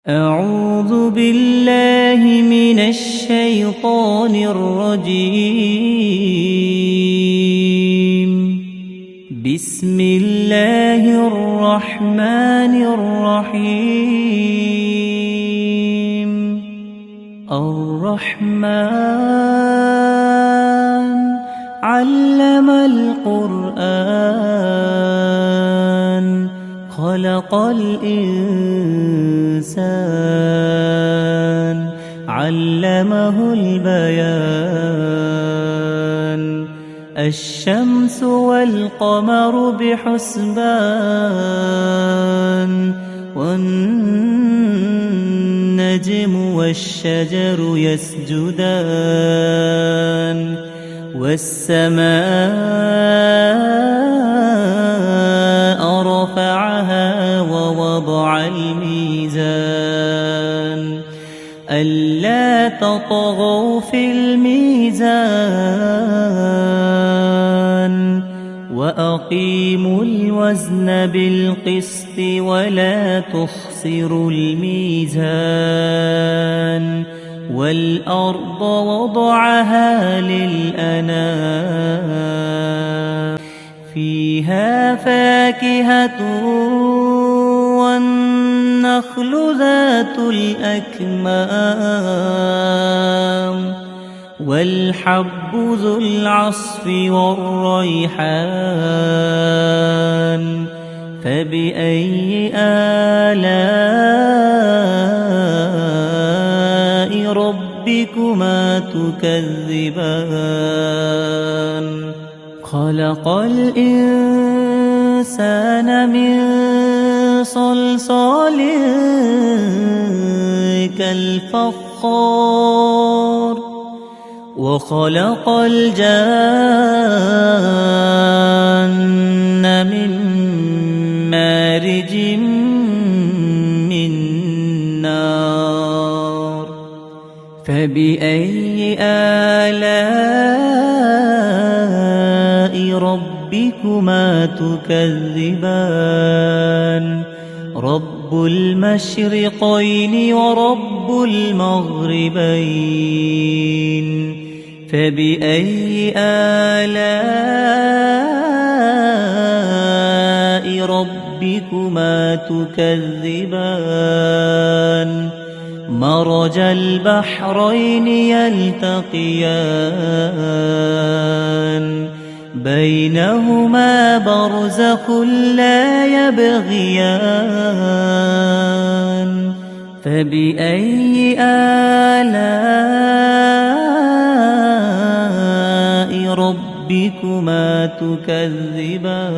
أعوذ بالله من الشيطان الرجيم. بسم الله الرحمن الرحيم. الرحمن علم القرآن خلق الإنسان علمه البيان. الشمس والقمر بحسبان والنجم والشجر يسجدان والسماء رفعها ووضع الميزان ألا تطغوا في الميزان وأقيموا الوزن بالقسط ولا تخسروا الميزان. والأرض وضعها للأنام فيها فاكهة والنخل ذات الأكمام والحب ذو العصف والريحان. فبأي آلاء ربكما تكذبان؟ خلق الإنسان من صلصال كالفخار وخلق الجان من مارج من نار. فبأي آلاء ربكما تكذبان؟ رب المشرقين ورب المغربين. فبأي آلاء ربكما تكذبان؟ مرج البحرين يلتقيان بينهما برزخ لا يبغيان. فبأي آلاء ربكما تكذبان؟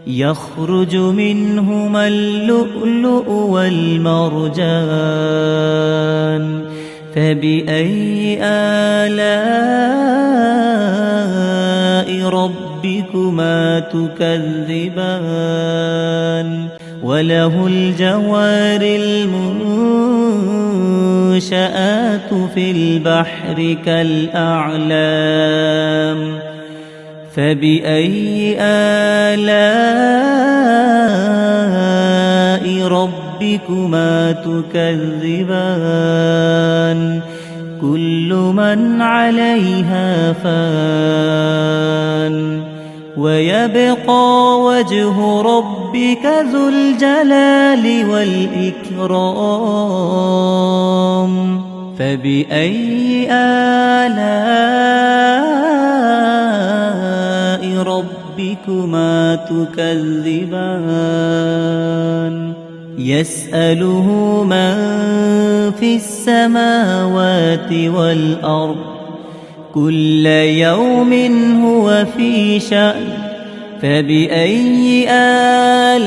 يخرج منهما اللؤلؤ والمرجان. فبأي آلاء ربكما تكذبان؟ وله الجوار المنشآت في البحر كالأعلام. فبأي آلاء ربكما تكذبان؟ كل من عليها فان ويبقى وجه ربك ذو الجلال والإكرام. فبأي آلاء ربكما تكذبان؟ يسأله من في السماوات والأرض كل يوم هو في شأن. فبأي آلاء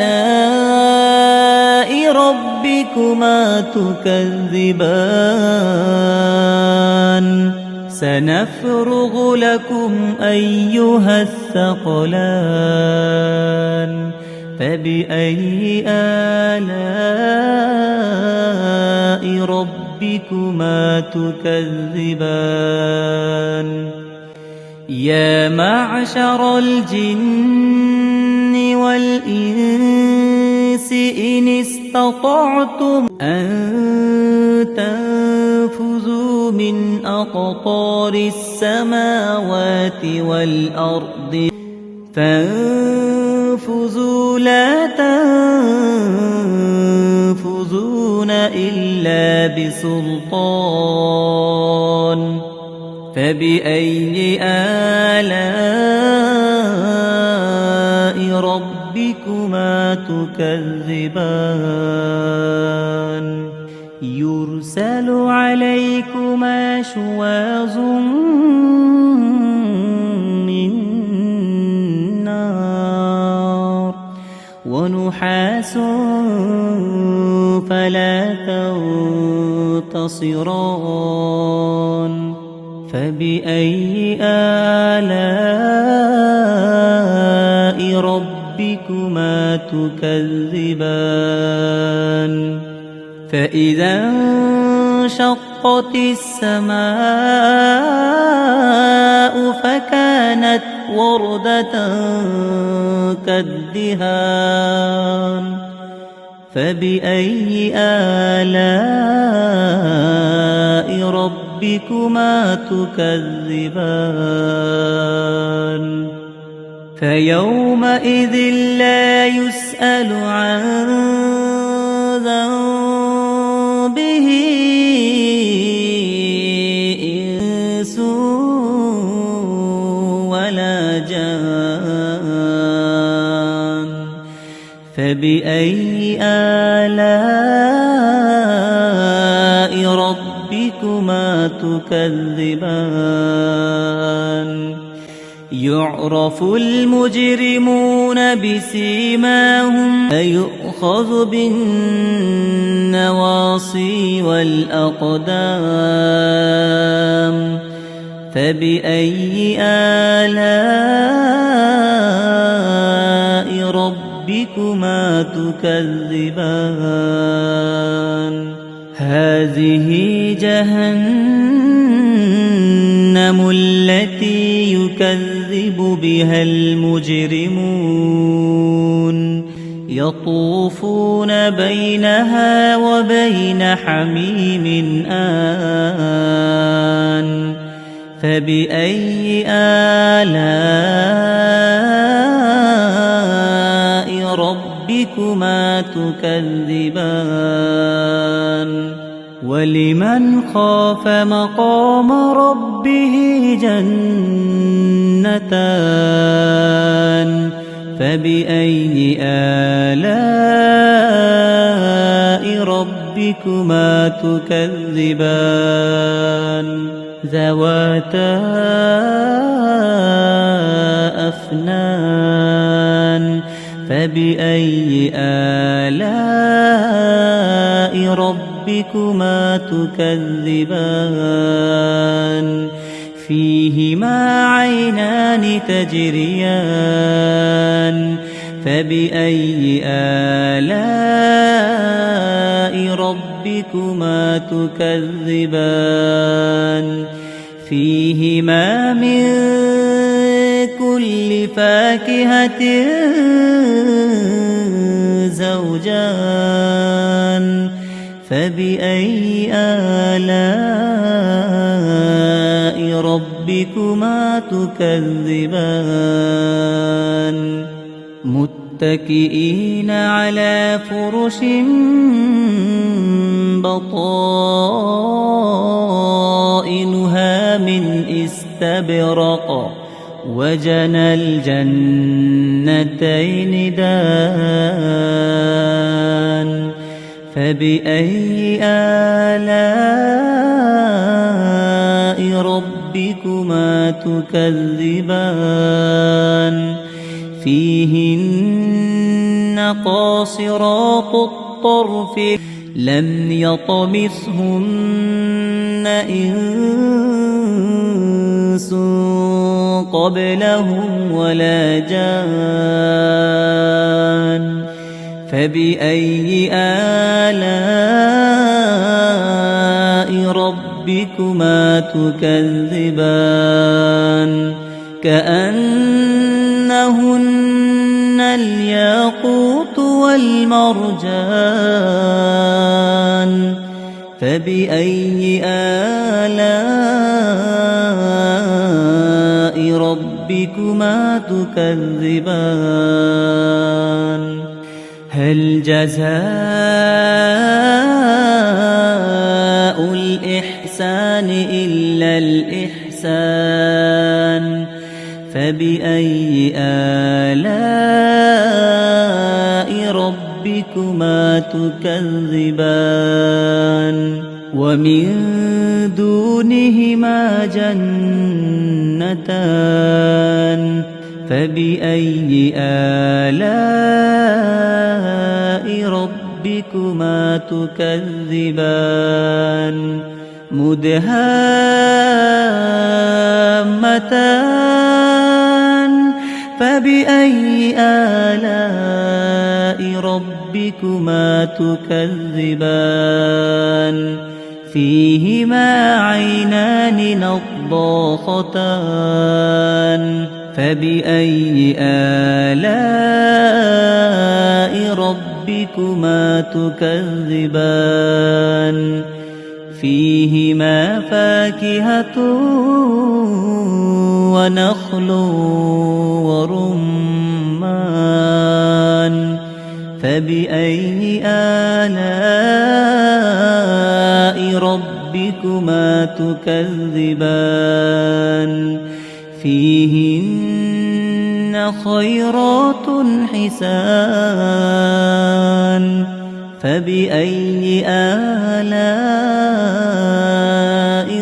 ربكما تكذبان؟ سنفرغ لكم أيها الثقلان. فبأي آلاء ربكما تكذبان؟ يا معشر الجن والإنس إن استطعتم أن تنفذوا من أقطار السماوات والأرض فانفذوا لا تنفذون إلا بسلطان فبأي آلاء ربكما تكذبان يرسل عليكما شواظ من نار ونحاس فلا تنتصران فبأي آلاء ربكما تكذبان فإذا انشقت السماء فكانت وردة كالدهان فبأي آلاء ربكما تكذبان فيومئذ لا يسأل عن ذنبه إنس ولا جان فبأي آلاء ربكما تكذبان يعرف المجرمون بسيماهم فيؤخذ بالنواصي والأقدام فبأي آلاء ربكما تكذبان هذه جهنم التي يكذب بها المجرمون يطوفون بينها وبين حميم آن فبأي آلاء ربكما تكذبان ولمن خاف مقام ربه جنتان فبأي آلاء ربكما تكذبان ذواتا أفنان فبأي آلاء ربكما تكذبان فيهما عينان تجريان فبأي آلاء ربكما تكذبان فيهما من كل فاكهة زوجان فبأي آلاء ربكما تكذبان متكئين على فرش بطائنها من استبرق وجنى الجنتين دان فبأي آلاء ربكما تكذبان فيهن قاصرات الطرف لم يطمثهن إنس قبلهم ولا جان فبأي آلاء ربكما تكذبان كأنهن الياقوت والمرجان فبأي آلاء ربكما تكذبان هل جزاء الإحسان إلا الإحسان فبأي آلاء ربكما تكذبان ومن دونهما جنتان فبأي آلاء ربكما تكذبان مدهامتان فبأي آلاء ربكما تكذبان فيهما عينان نضاختان فبأي آلاء ربكما تكذبان فيهما فاكهة ونخل ورمان فبأي آلاء ربكما تكذبان فيهن خيرات حسان فبأي آلاء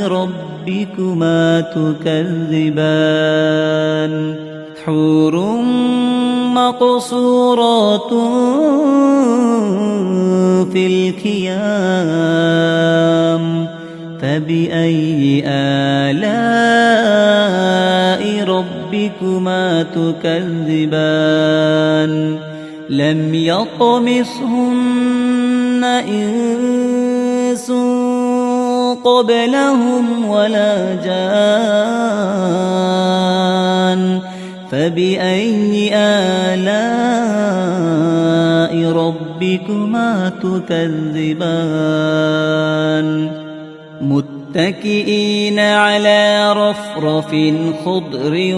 ربكما تكذبان حور مقصورات في الخيام فبأي آلاء ربكما تكذبان لم يطمثهن إنس قبلهم ولا جان فبأي آلاء ربكما تكذبان متكئين على رفرف خضر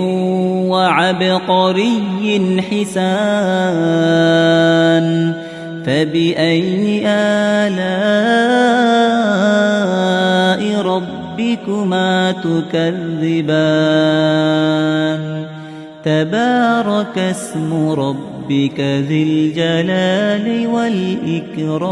وعبقري حسان فبأي آلاء ربكما تكذبان تبارك اسم ربك ذي الجلال والإكرام